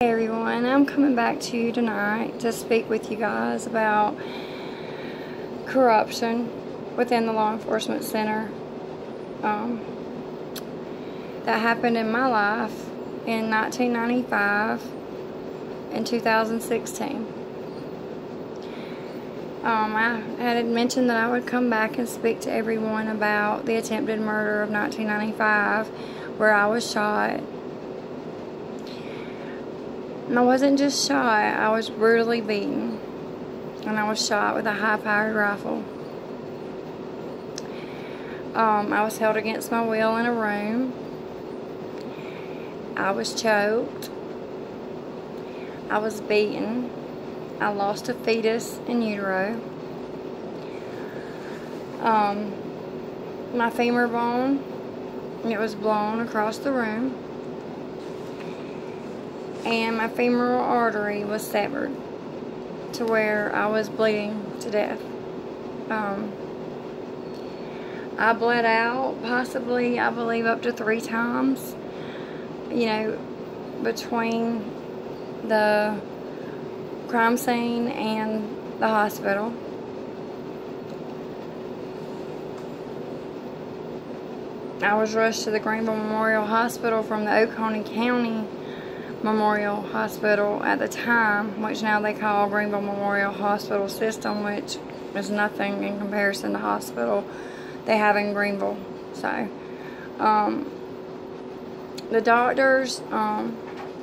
Hey everyone, I'm coming back to you tonight to speak with you guys about corruption within the law enforcement center that happened in my life in 1995 and 2016. I had mentioned that I would come back and speak to everyone about the attempted murder of 1995 where I was shot. And I wasn't just shot, I was brutally beaten. And I was shot with a high-powered rifle. I was held against my will in a room. I was choked. I was beaten. I lost a fetus in utero. My femur bone, it was blown across the room. And my femoral artery was severed to where I was bleeding to death. I bled out possibly, I believe, up to 3 times, between the crime scene and the hospital. I was rushed to the Greenville Memorial Hospital from the Oconee County Memorial Hospital at the time, which now they call Greenville Memorial Hospital System, which is nothing in comparison to hospital they have in Greenville. So, the doctors,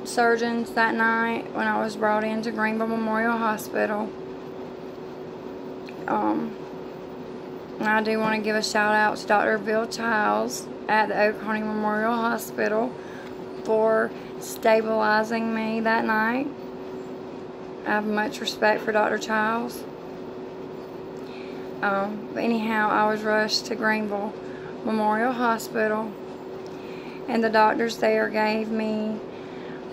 surgeons that night when I was brought into Greenville Memorial Hospital, I do want to give a shout out to Dr. Bill Childs at the Oconee Memorial Hospital for stabilizing me that night. I have much respect for Dr. Childs. But anyhow, I was rushed to Greenville Memorial Hospital, and the doctors there gave me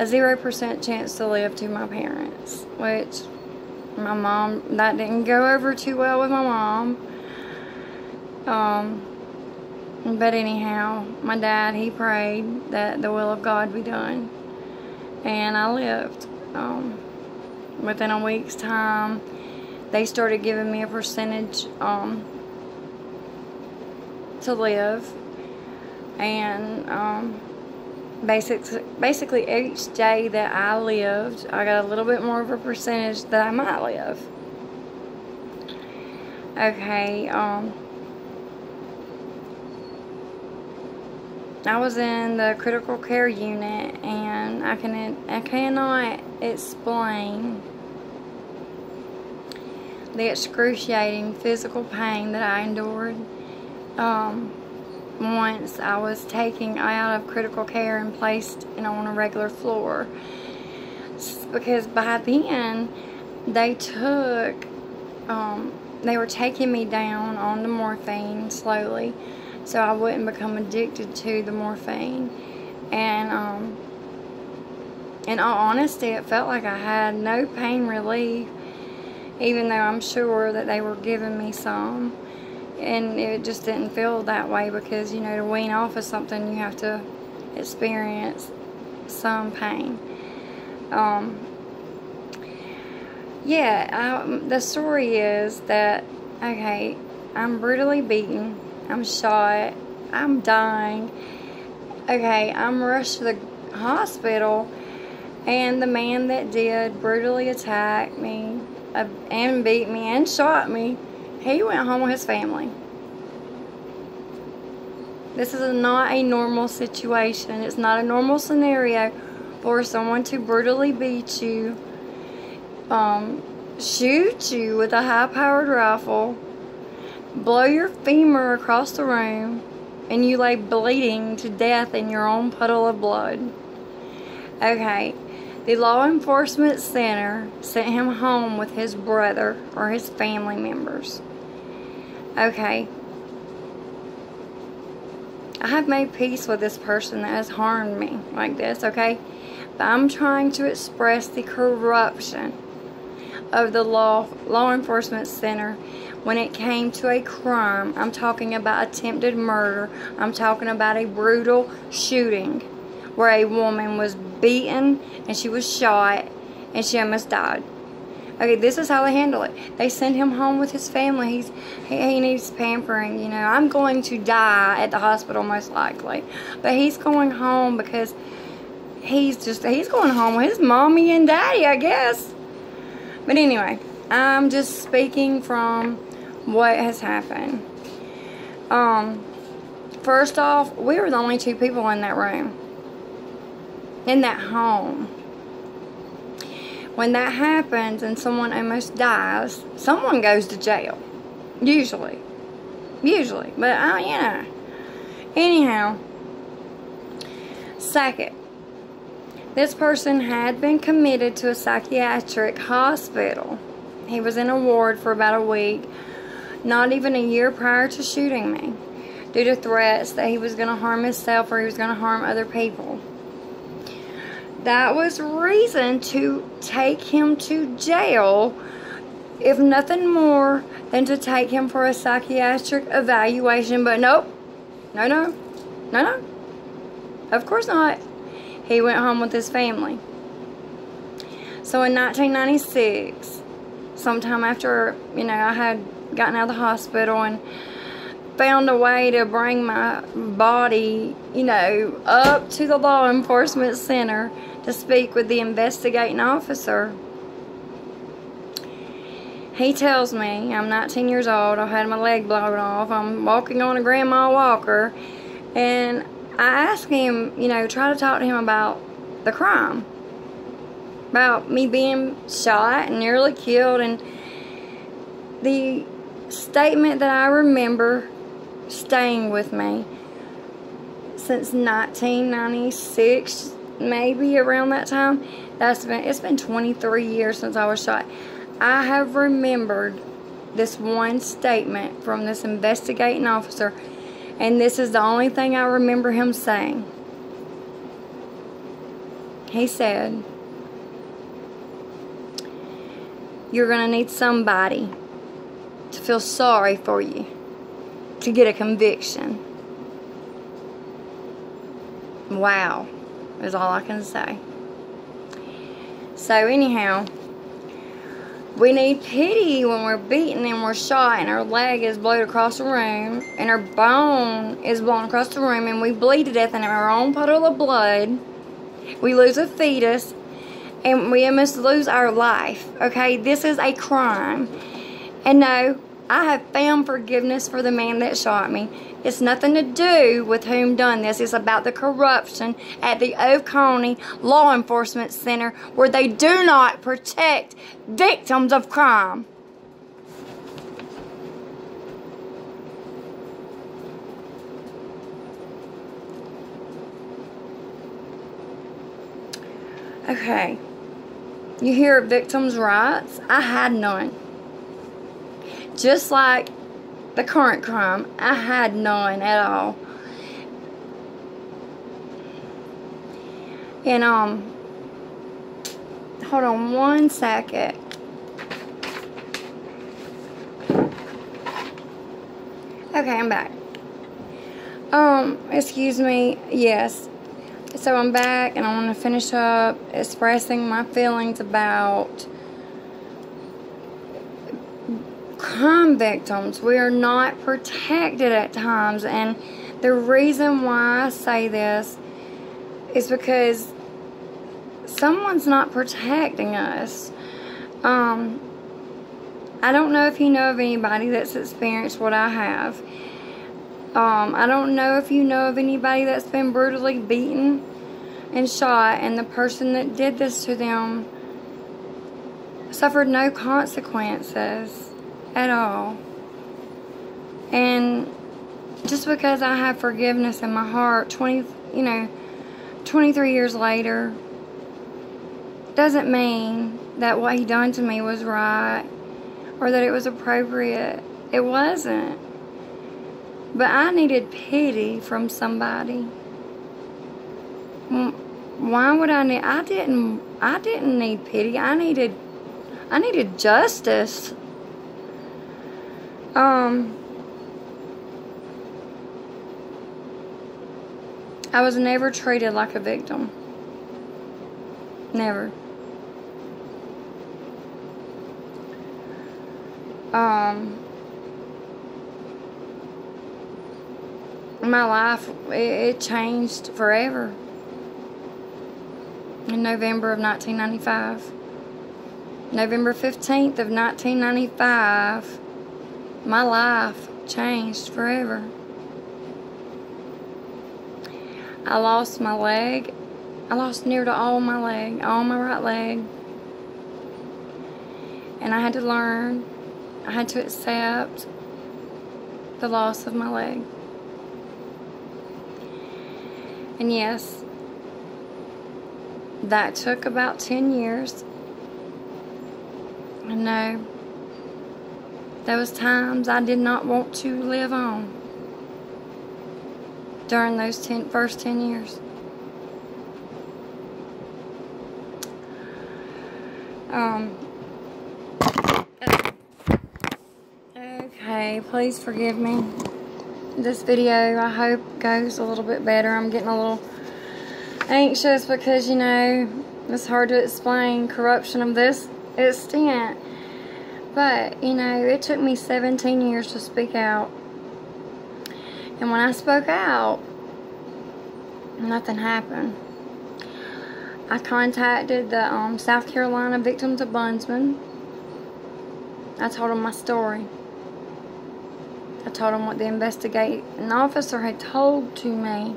a 0% chance to live to my parents, which my mom, that didn't go over too well with my mom. But anyhow, my dad, he prayed that the will of God be done. And I lived. Within a week's time, they started giving me a percentage to live. And basically each day that I lived, I got a little bit more of a percentage that I might live. Okay, I was in the critical care unit, and I cannot explain the excruciating physical pain that I endured once I was taken out of critical care and placed on a regular floor. Because by then, they were taking me down on the morphine slowly, so I wouldn't become addicted to the morphine. And in all honesty, it felt like I had no pain relief, even though I'm sure that they were giving me some. And it just didn't feel that way because, to wean off of something, you have to experience some pain. The story is that, okay, I'm brutally beaten. I'm shot. I'm dying. Okay, I'm rushed to the hospital, and the man that did brutally attack me and beat me and shot me, he went home with his family. This is not a normal situation. It's not a normal scenario for someone to brutally beat you, shoot you with a high-powered rifle, blow your femur across the room, and you lay bleeding to death in your own puddle of blood. Okay, the law enforcement center sent him home with his brother or his family members. Okay, I have made peace with this person that has harmed me like this, okay? But I'm trying to express the corruption of the law enforcement center when it came to a crime. I'm talking about attempted murder. I'm talking about a brutal shooting where a woman was beaten and she was shot and she almost died. Okay, this is how they handle it. They send him home with his family. He needs pampering, you know. I'm going to die at the hospital most likely. But he's going home because he's going home with his mommy and daddy, I guess. But anyway, I'm just speaking from what has happened. First off, we were the only 2 people in that room. In that home. When that happens and someone almost dies, someone goes to jail. Usually. But, you know. Anyhow. Second, this person had been committed to a psychiatric hospital. He was in a ward for about a week, not even a year prior to shooting me, due to threats that he was going to harm himself or he was going to harm other people. That was reason to take him to jail, if nothing more than to take him for a psychiatric evaluation. But nope. No. Of course not. He went home with his family. So in 1996, sometime after, you know, I had gotten out of the hospital and found a way to bring my body, you know, up to the law enforcement center to speak with the investigating officer. He tells me, I'm 19 years old, I've had my leg blown off, I'm walking on a grandma walker, and I asked him, you know, try to talk to him about the crime. About me being shot and nearly killed, and the statement that I remember staying with me since 1996, maybe around that time. It's been 23 years since I was shot. I have remembered this one statement from this investigating officer, and this is the only thing I remember him saying. He said, "You're going to need somebody to feel sorry for you to get a conviction." Wow, is all I can say. So anyhow, we need pity when we're beaten and we're shot and our leg is blown across the room and our bone is blown across the room and we bleed to death in our own puddle of blood. We lose a fetus and we almost lose our life. Okay, this is a crime. And no, I have found forgiveness for the man that shot me. It's nothing to do with whom done this. It's about the corruption at the Oconee Law Enforcement Center, where they do not protect victims of crime. Okay. You hear victims' rights? I had none. Just like the current crime, I had none at all. And hold on one second. Okay, I'm back. Excuse me. Yes. So I'm back, and I want to finish up expressing my feelings about crime victims. We are not protected at times, and the reason why I say this is because someone's not protecting us. I don't know if you know of anybody that's experienced what I have. I don't know if you know of anybody that's been brutally beaten and shot, and the person that did this to them suffered no consequences at all. And just because I have forgiveness in my heart 23 years later doesn't mean that what he done to me was right or that it was appropriate. It wasn't. But I needed pity from somebody. Why would I need? I didn't need pity. I needed justice. I was never treated like a victim. Never. My life, it changed forever. In November of 1995. November 15th of 1995, my life changed forever. I lost my leg. I lost near to all my leg, all my right leg. And I had to learn, I had to accept the loss of my leg. And yes, that took about 10 years. I know there was times I did not want to live on during those first 10 years. Okay, please forgive me. This video, I hope, goes a little bit better. I'm getting a little anxious because, you know, it's hard to explain corruption of this extent. But, you know, it took me 17 years to speak out. And when I spoke out, nothing happened. I contacted the South Carolina Victims Ombudsman. I told them my story. I told them what the investigating officer had told to me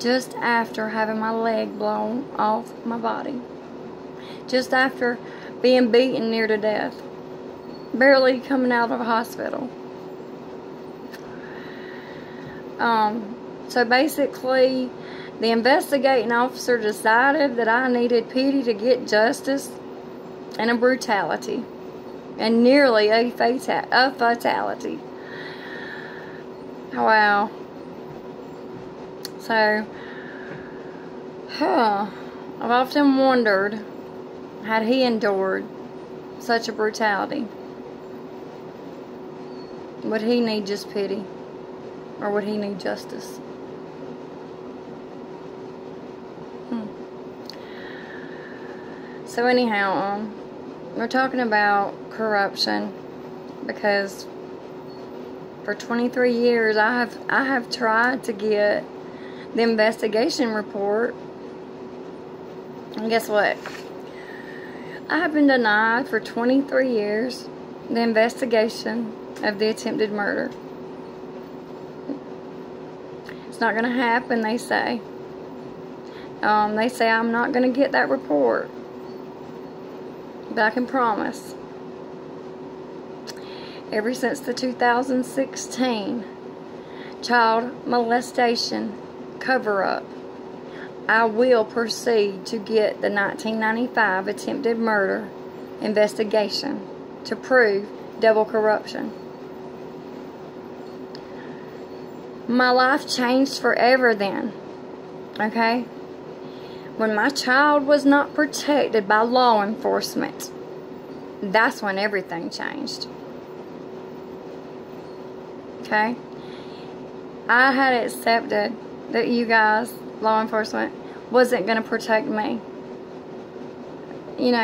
just after having my leg blown off my body. Just after being beaten near to death. Barely coming out of a hospital. So basically, the investigating officer decided that I needed pity to get justice and a brutality. And nearly a fatality. Wow. So, I've often wondered, had he endured such a brutality, would he need just pity? Or would he need justice? So anyhow, we're talking about corruption because for 23 years I have tried to get the investigation report, and guess what? I have been denied for 23 years the investigation of the attempted murder. It's not going to happen, they say. They say I'm not going to get that report. But I can promise, ever since the 2016 child molestation cover-up, I will proceed to get the 1995 attempted murder investigation to prove double corruption. My life changed forever then, okay? When my child was not protected by law enforcement, that's when everything changed. Okay? I had accepted that you guys, law enforcement, wasn't going to protect me. You know,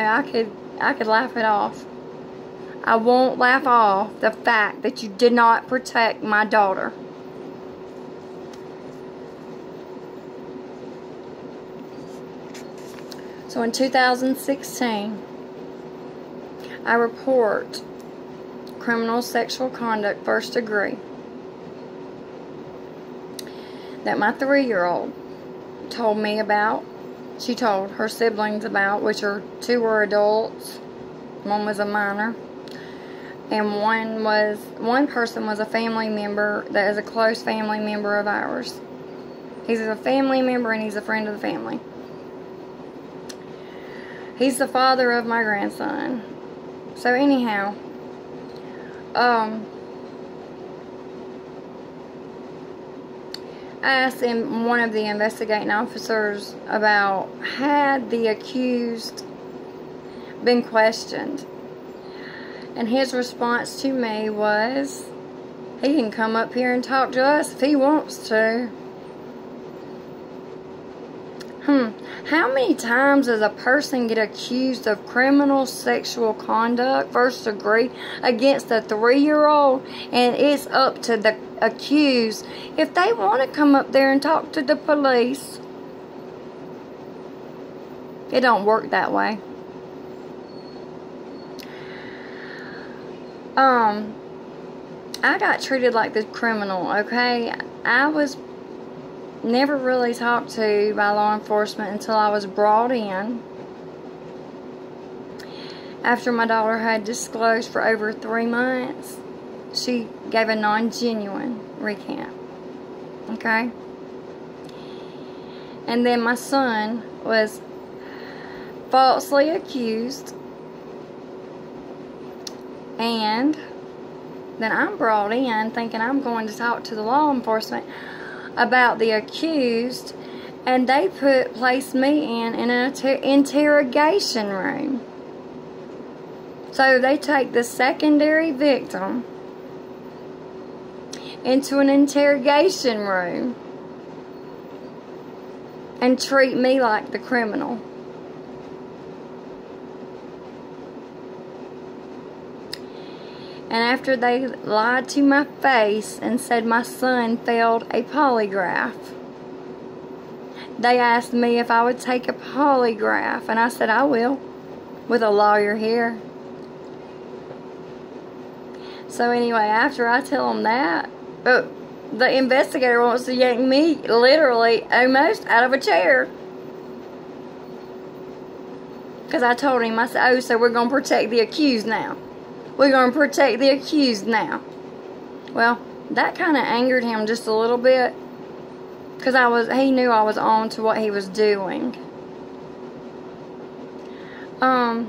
I could laugh it off. I won't laugh off the fact that you did not protect my daughter. So in 2016, I report criminal sexual conduct first degree that my 3-year-old told me about. She told her siblings about, which are 2 were adults, 1 was a minor, and one person was a family member that is a close family member of ours. He's a family member and he's a friend of the family. He's the father of my grandson. So anyhow, I asked one of the investigating officers about, had the accused been questioned? And his response to me was, he can come up here and talk to us if he wants to. How many times does a person get accused of criminal sexual conduct, first degree, against a 3-year-old, and it's up to the accused if they want to come up there and talk to the police? It don't work that way. I got treated like the criminal, okay? I was never really talked to by law enforcement until I was brought in after my daughter had disclosed for over 3 months. She gave a non-genuine recant, okay? And then my son was falsely accused, and then I'm brought in thinking I'm going to talk to the law enforcement about the accused, and they placed me in an interrogation room. So they take the secondary victim into an interrogation room and treat me like the criminal. And after they lied to my face and said my son failed a polygraph, they asked me if I would take a polygraph, and I said I will, with a lawyer here. So anyway, after I tell them that, the investigator wants to yank me literally almost out of a chair. Because I told him, I said, oh, so we're going to protect the accused now. We're going to protect the accused now. Well, that kind of angered him just a little bit, because he knew I was on to what he was doing. I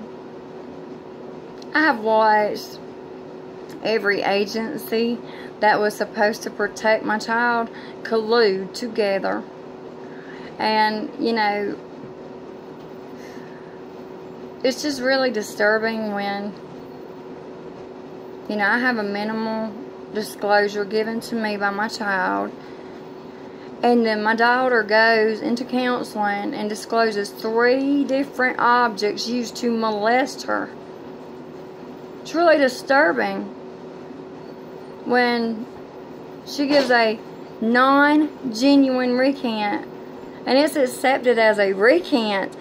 have watched every agency that was supposed to protect my child collude together. And, you know, it's just really disturbing when, you know, I have a minimal disclosure given to me by my child, and then my daughter goes into counseling and discloses 3 different objects used to molest her. It's really disturbing when she gives a non-genuine recant, and it's accepted as a recant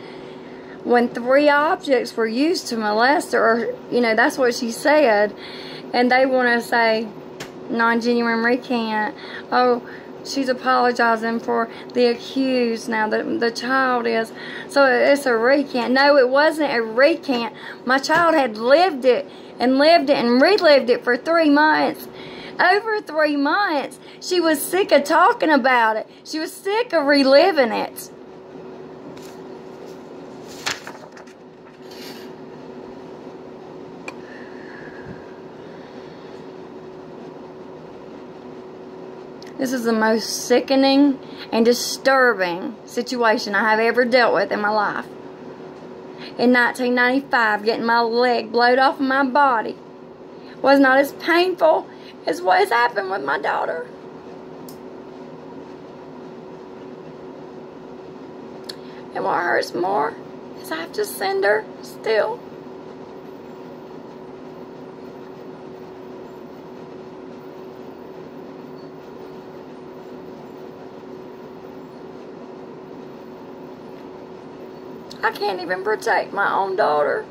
when 3 objects were used to molest her, or, you know, that's what she said. And they want to say non-genuine recant. Oh, she's apologizing for the accused now, the child is. So it's a recant. No, it wasn't a recant. My child had lived it and relived it for 3 months. Over 3 months. She was sick of talking about it. She was sick of reliving it. This is the most sickening and disturbing situation I have ever dealt with in my life. In 1995, getting my leg blowed off of my body was not as painful as what has happened with my daughter. And what hurts more is I have to send her still. I can't even protect my own daughter.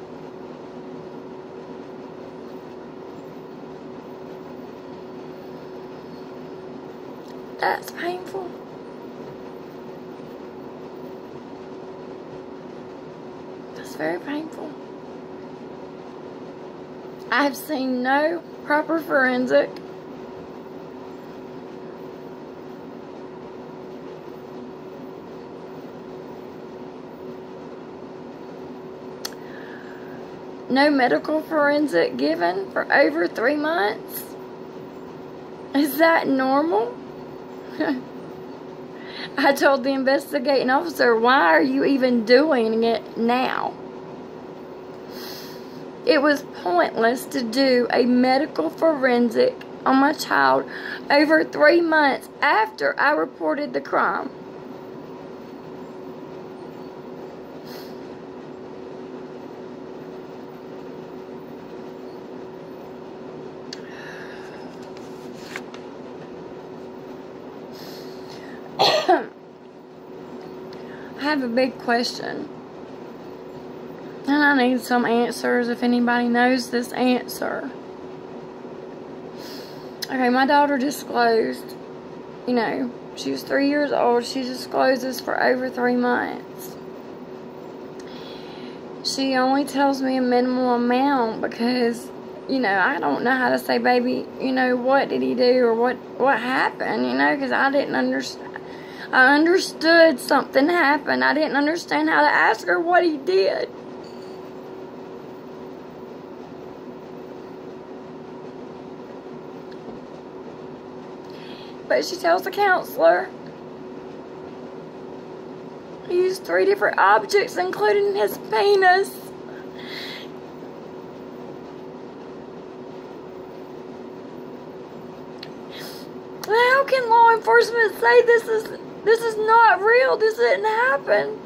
That's painful. That's very painful. I have seen no proper forensic. No medical forensic given for over 3 months. Is that normal? I told the investigating officer, why are you even doing it now? It was pointless to do a medical forensic on my child over 3 months after I reported the crime. I have a big question. And I need some answers if anybody knows this answer. Okay, my daughter disclosed, you know, she was 3 years old. She disclosed this for over 3 months. She only tells me a minimal amount because, you know, I don't know how to say, baby, you know, what did he do or what happened, you know, because I didn't understand. I understood something happened. I didn't understand how to ask her what he did. But she tells the counselor he used 3 different objects, including his penis. How can law enforcement say this is not real? This didn't happen.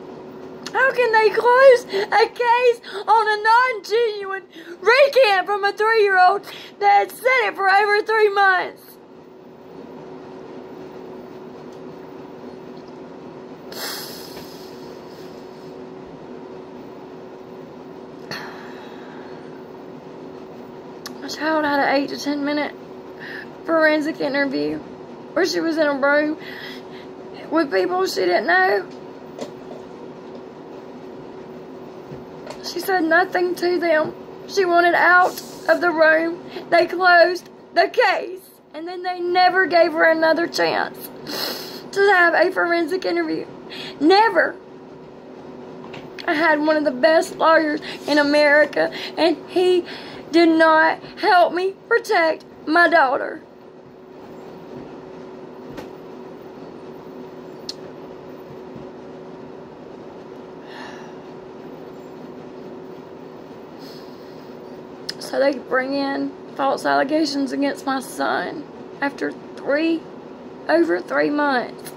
How can they close a case on a non-genuine recant from a 3-year-old that had said it for over 3 months? My child had an 8 to 10 minute forensic interview where she was in a room with people she didn't know. She said nothing to them. She wanted out of the room. They closed the case, and then they never gave her another chance to have a forensic interview. Never. I had one of the best lawyers in America, and he did not help me protect my daughter. So they bring in false allegations against my son after over 3 months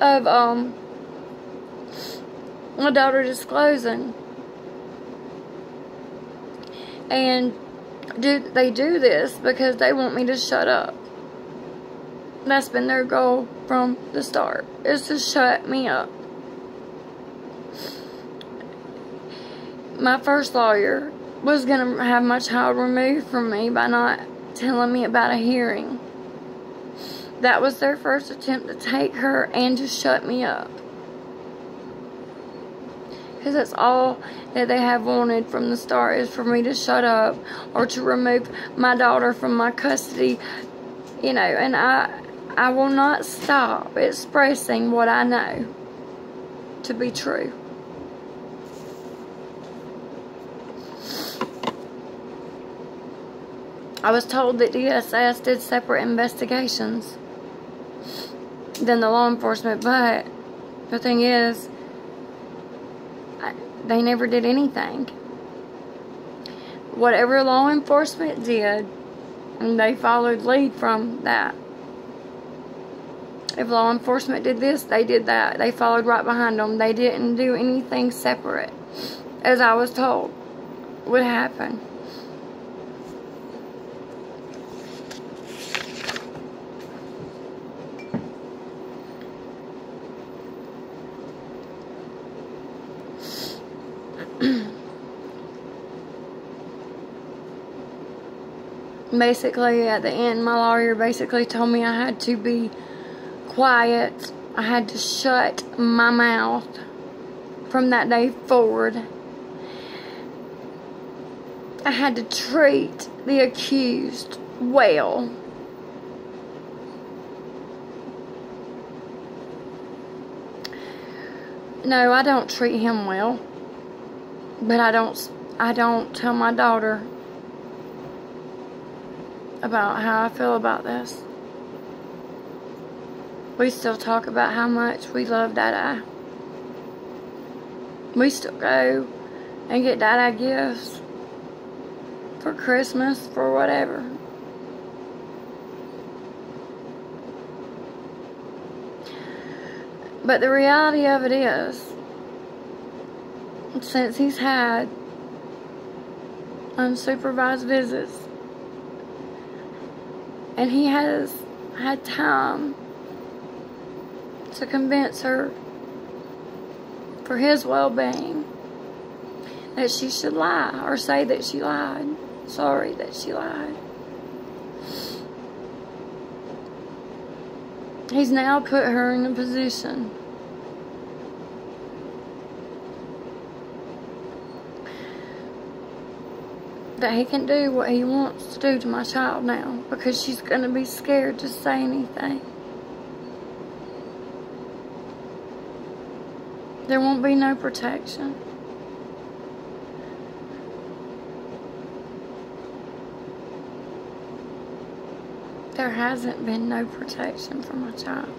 of my daughter disclosing. And they do this because they want me to shut up. That's been their goal from the start, is to shut me up. My first lawyer was going to have my child removed from me by not telling me about a hearing. That was their first attempt to take her and to shut me up. Because that's all that they have wanted from the start, is for me to shut up or to remove my daughter from my custody. You know, and I will not stop expressing what I know to be true. I was told that DSS did separate investigations than the law enforcement, but the thing is, they never did anything. Whatever law enforcement did, and they followed lead from that. If law enforcement did this, they did that. They followed right behind them. They didn't do anything separate, as I was told would happen. Basically, at the end, my lawyer basically told me I had to be quiet. I had to shut my mouth from that day forward. I had to treat the accused well. No, I don't treat him well. But I don't tell my daughter about how I feel about this. We still talk about how much we love Dada. We still go and get Dada gifts for Christmas, for whatever. But the reality of it is, since he's had unsupervised visits, and he has had time to convince her for his well-being, that she should lie or say that she lied. Sorry that she lied. He's now put her in a position that he can do what he wants to do to my child now, because she's going to be scared to say anything. There won't be no protection. There hasn't been no protection for my child.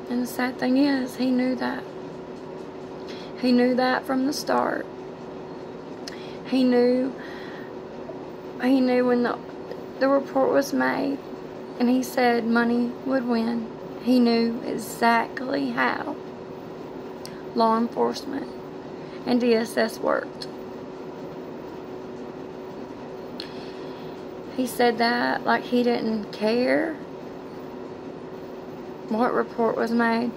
And the sad thing is, he knew that. He knew that from the start. He knew when the report was made and he said money would win. He knew exactly how law enforcement and DSS worked. He said that like he didn't care what report was made,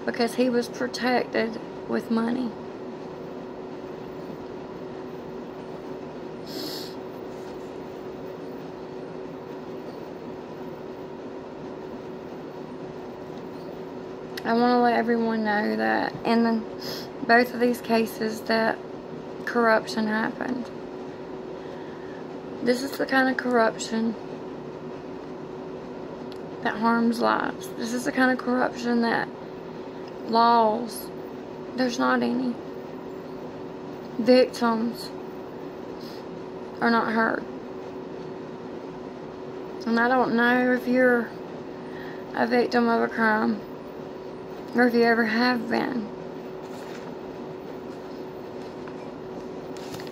because he was protected with money. I want to let everyone know that in both of these cases that corruption happened. This is the kind of corruption that harms lives. This is the kind of corruption that laws, there's not any. Victims are not heard. And I don't know if you're a victim of a crime or if you ever have been.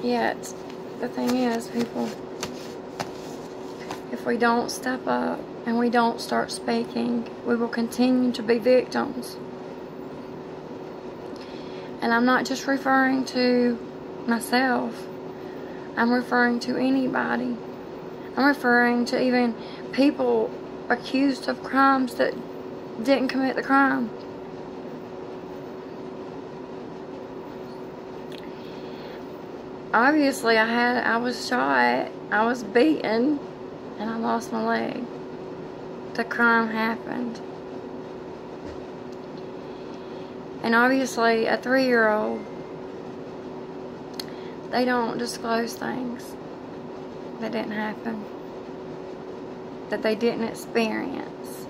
Yet, the thing is, people, if we don't step up and we don't start speaking, we will continue to be victims. And I'm not just referring to myself. I'm referring to anybody. I'm referring to even people accused of crimes that didn't commit the crime. Obviously, I was shot, I was beaten, and I lost my leg. The crime happened. And obviously, a 3-year-old, they don't disclose things that didn't happen, that they didn't experience.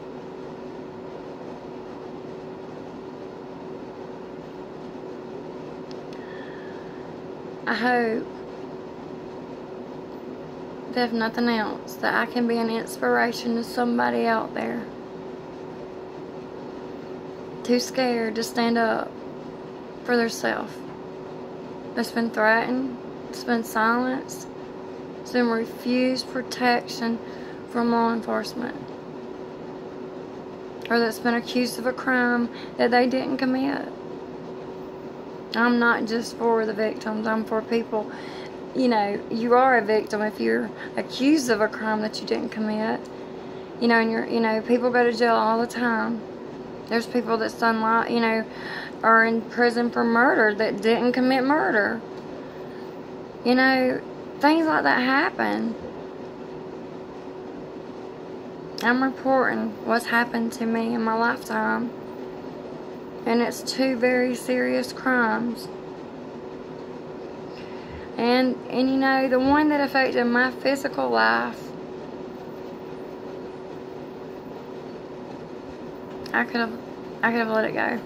I hope that if nothing else, that I can be an inspiration to somebody out there too scared to stand up for themselves, that's been threatened, that's been silenced, that's been refused protection from law enforcement, or that's been accused of a crime that they didn't commit. I'm not just for the victims, I'm for people. You know, you are a victim if you're accused of a crime that you didn't commit. You know, and people go to jail all the time. There's people that's done, are in prison for murder that didn't commit murder. You know, things like that happen. I'm reporting what's happened to me in my lifetime. And it's 2 very serious crimes. And you know, the one that affected my physical life, I could have let it go.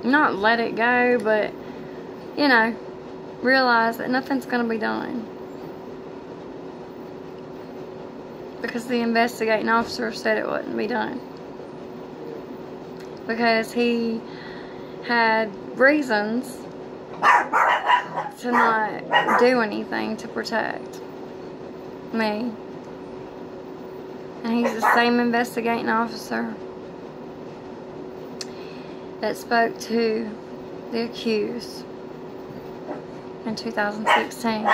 Not let it go, but, you know, realize that nothing's going to be done. Because the investigating officer said it wouldn't be done. Because he had reasons to not do anything to protect me. And he's the same investigating officer that spoke to the accused in 2016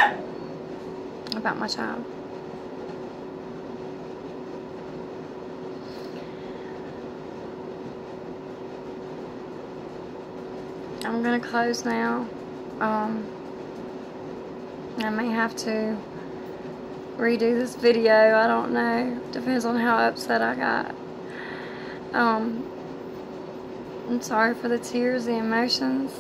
about my child. I'm gonna close now. I may have to redo this video. I don't know. Depends on how upset I got. I'm sorry for the tears, the emotions.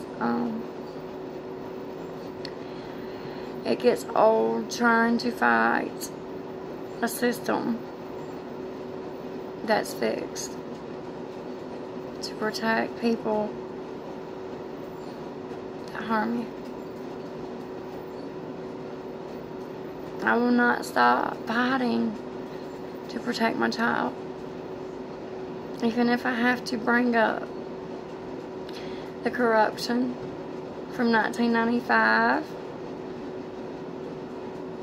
It gets old trying to fight a system that's fixed to protect people that harm you. I will not stop fighting to protect my child, even if I have to bring up the corruption from 1995,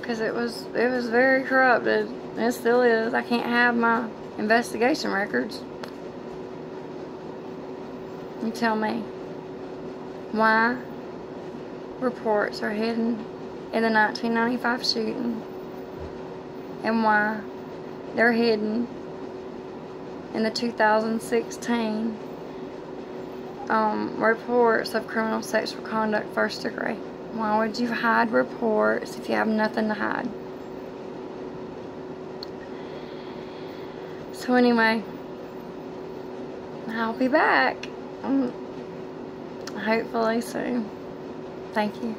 because it was very corrupted. It still is. I can't have my investigation records. You tell me why reports are hidden in the 1995 shooting and why they're hidden in the 2016 reports of criminal sexual conduct first degree. Why would you hide reports if you have nothing to hide? So anyway, I'll be back hopefully soon. Thank you.